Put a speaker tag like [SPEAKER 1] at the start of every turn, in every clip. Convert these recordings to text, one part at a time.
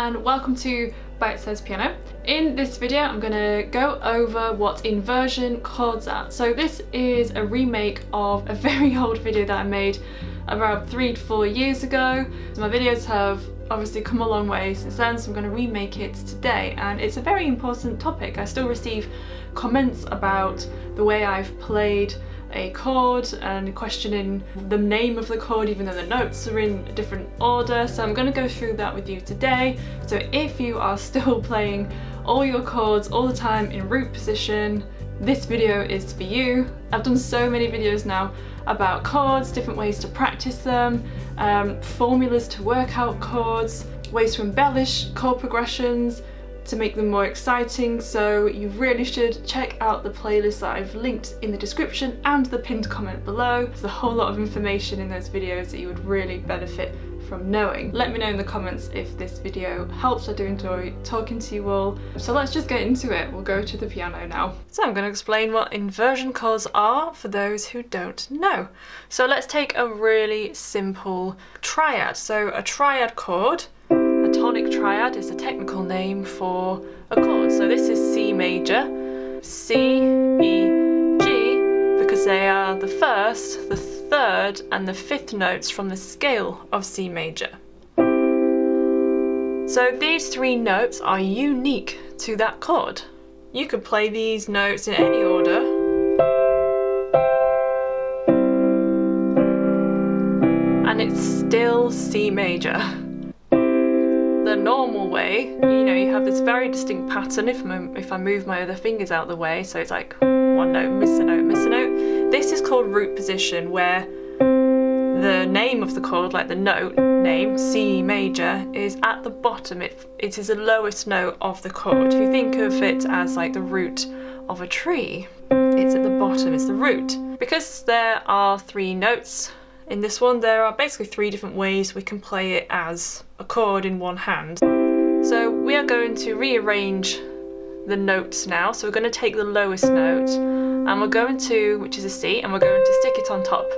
[SPEAKER 1] and welcome to Bitesize Piano. In this video I'm going to go over what inversion chords are. So this is a remake of a very old video that I made about 3 to 4 years ago. My videos have obviously come a long way since then, so I'm going to remake it today, and it's a very important topic. I still receive comments about the way I've played a chord and questioning the name of the chord even though the notes are in a different order, so I'm going to go through that with you today. So if you are still playing all your chords all the time in root position, this video is for you. I've done so many videos now about chords, different ways to practice them, formulas to work out chords, ways to embellish chord progressions to make them more exciting, so you really should check out the playlist that I've linked in the description and the pinned comment below. There's a whole lot of information in those videos that you would really benefit from knowing. Let me know in the comments if this video helps. I do enjoy talking to you all. So let's just get into it. We'll go to the piano now. So I'm going to explain what inversion chords are for those who don't know. So let's take a really simple triad. So a triad chord, a tonic triad, is the technical name for a chord. So this is C major, C, E, G, because they are the first, the third and the fifth notes from the scale of C major. So these three notes are unique to that chord. You could play these notes in any order, and it's still C major. The normal way, you have this very distinct pattern if I move my other fingers out of the way, so it's like one note, miss a note, miss a note. This is called root position, where the name of the chord, like the note name, C major, is at the bottom. It is the lowest note of the chord. If you think of it as like the root of a tree, it's at the bottom, it's the root. Because there are three notes in this one, there are basically three different ways we can play it as a chord in one hand. So we are going to rearrange the notes now. So we're going to take the lowest note and we're going to, which is a C, and we're going to stick it on top.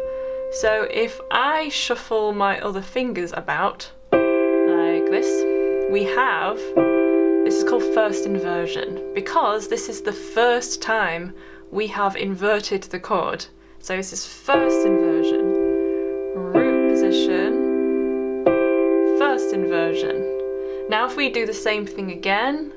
[SPEAKER 1] So if I shuffle my other fingers about like this, we have, this is called first inversion, because this is the first time we have inverted the chord. So this is first inversion, root position, first inversion. Now if we do the same thing again,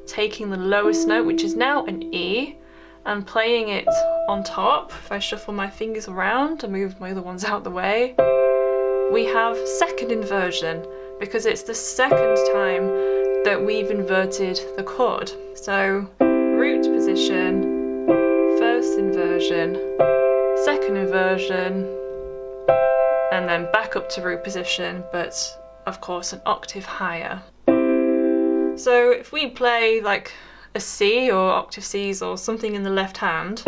[SPEAKER 1] taking the lowest note, which is now an E, and playing it on top, if I shuffle my fingers around and move my other ones out the way, we have second inversion, because it's the second time that we've inverted the chord. So root position, first inversion, second inversion, and then back up to root position, but of course an octave higher. So if we play like a C or octave Cs or something in the left hand,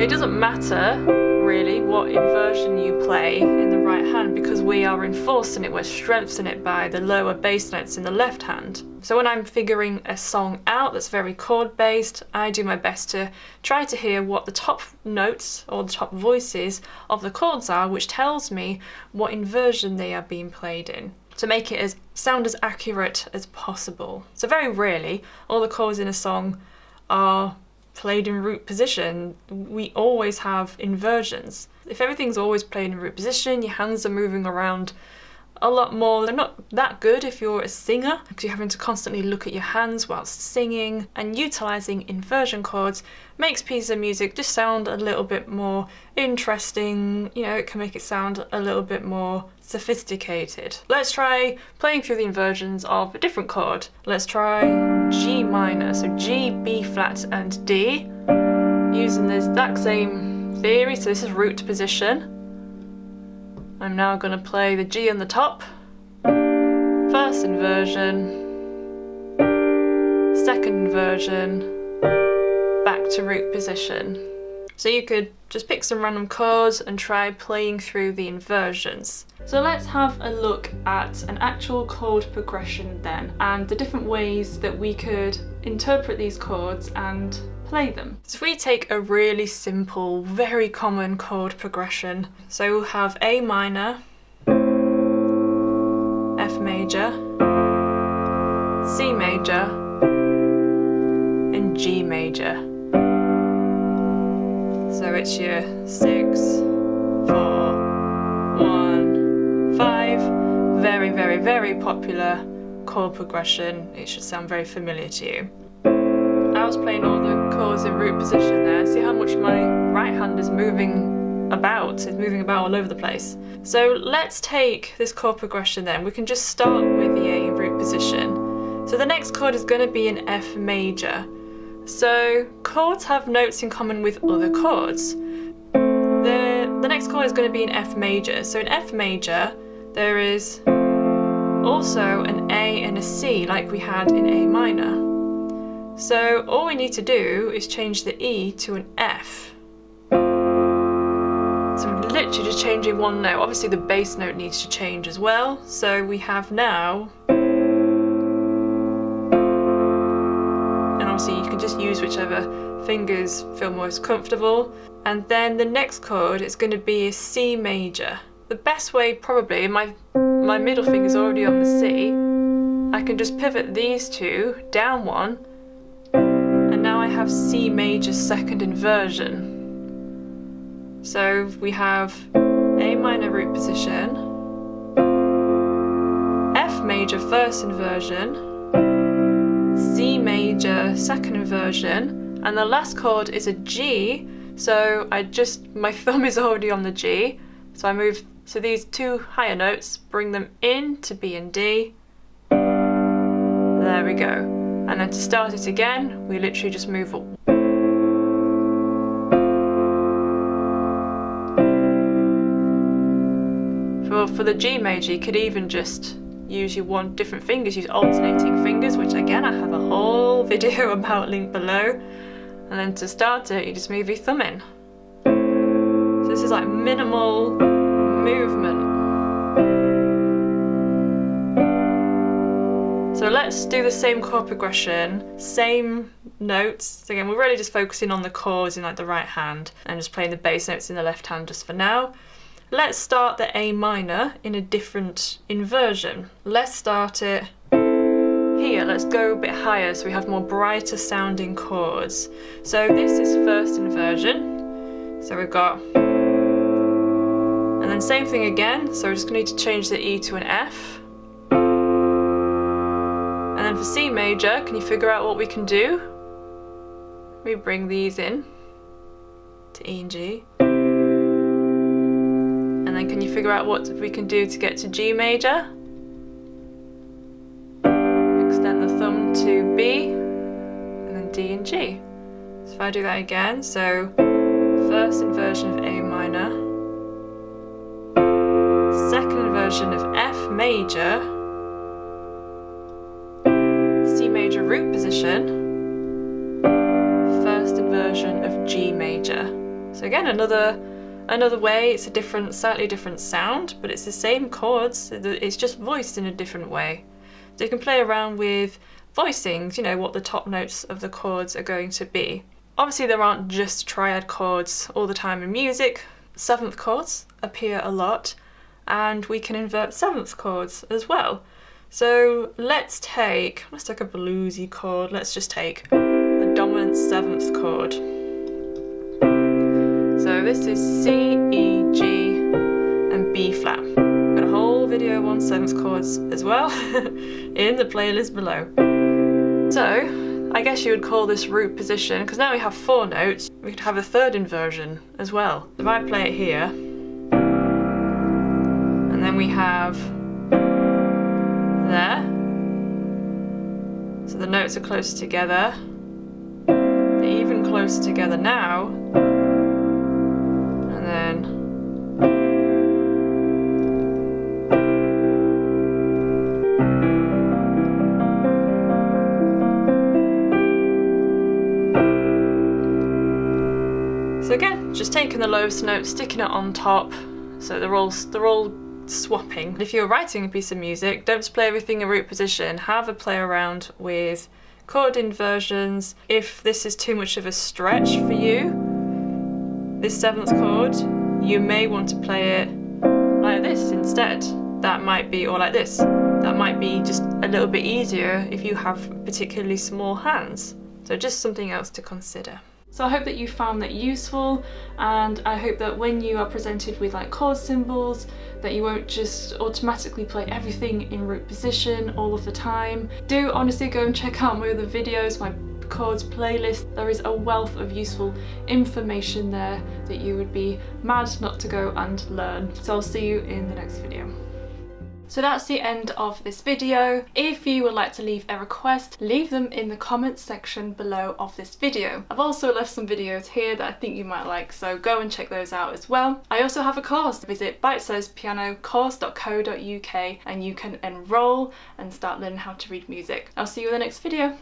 [SPEAKER 1] it doesn't matter really what inversion you play in the right hand, because we are enforcing it, we're strengthening it by the lower bass notes in the left hand. So when I'm figuring a song out that's very chord based, I do my best to try to hear what the top notes or the top voices of the chords are, which tells me what inversion they are being played in, to make it sound as accurate as possible. So very rarely all the chords in a song are played in root position. We always have inversions. If everything's always played in root position, your hands are moving around a lot more. They're not that good if you're a singer, because you're having to constantly look at your hands whilst singing, and utilising inversion chords makes pieces of music just sound a little bit more interesting. It can make it sound a little bit more sophisticated. Let's try playing through the inversions of a different chord. Let's try G minor, so G, B flat and D, using the exact same theory. So this is root position. I'm now going to play the G on the top, first inversion, second inversion, back to root position. So you could just pick some random chords and try playing through the inversions. So let's have a look at an actual chord progression then, and the different ways that we could interpret these chords and play them. So if we take a really simple, very common chord progression, so we'll have A minor, F major, C major, and G major. So it's your 6, 4, 1, 5. Very, very, very popular chord progression. It should sound very familiar to you. I was playing all the chords in root position there. See how much my right hand is moving about? It's moving about all over the place. So let's take this chord progression then. We can just start with the A in root position. So the next chord is going to be an F major. So chords have notes in common with other chords. The next chord is going to be an F major. So in F major, there is also an A and a C like we had in A minor. So all we need to do is change the E to an F. So we're literally just changing one note. Obviously the bass note needs to change as well. So we have now, obviously you can just use whichever fingers feel most comfortable. And then the next chord is going to be a C major. The best way probably, my middle finger's already on the C, I can just pivot these two down one, and now I have C major second inversion. So we have A minor root position, F major first inversion, C major second inversion, and the last chord is a G, so my thumb is already on the G, so I move to these two higher notes, bring them in to B and D, there we go. And then to start it again, we literally just move up. For the G major, you could even just use your different fingers, use alternating fingers, which again I have a whole video about linked below. And then to start it, you just move your thumb in. So this is like minimal movement. So let's do the same chord progression, same notes. So again, we're really just focusing on the chords in like the right hand and just playing the bass notes in the left hand just for now. Let's start the A minor in a different inversion. Let's start it here. Let's go a bit higher so we have more brighter sounding chords. So this is first inversion. So we've got, and then same thing again. So we're just going to need to change the E to an F. And then for C major, can you figure out what we can do? We bring these in to E and G. And then can you figure out what we can do to get to G major? Extend the thumb to B, and then D and G. So if I do that again, so first inversion of A minor, second inversion of F major, C major root position, first inversion of G major. So again, another way. It's a slightly different sound, but it's the same chords. It's just voiced in a different way. So you can play around with voicings, what the top notes of the chords are going to be. Obviously there aren't just triad chords all the time in music. Seventh chords appear a lot, and we can invert seventh chords as well. So let's take a bluesy chord. Let's just take a dominant seventh chord. So this is C, E, G, and B flat. I've got a whole video on seventh chords as well in the playlist below. So I guess you would call this root position, because now we have 4 notes, we could have a third inversion as well. If I play it here, and then we have there, so the notes are close together, they're even closer together now, and then So again, just taking the lowest note, sticking it on top, so they're all swapping. If you're writing a piece of music, don't just play everything in root position. Have a play around with chord inversions. If this is too much of a stretch for you, this 7th chord, you may want to play it like this instead. That might be, or like this. That might be just a little bit easier if you have particularly small hands. So just something else to consider. So I hope that you found that useful, and I hope that when you are presented with like chord symbols, that you won't just automatically play everything in root position all of the time. Do honestly go and check out my other videos, my chords playlist. There is a wealth of useful information there that you would be mad not to go and learn. So I'll see you in the next video. So that's the end of this video. If you would like to leave a request, leave them in the comments section below of this video. I've also left some videos here that I think you might like, so go and check those out as well. I also have a course. Visit bitesizepianocourse.co.uk and you can enroll and start learning how to read music. I'll see you in the next video.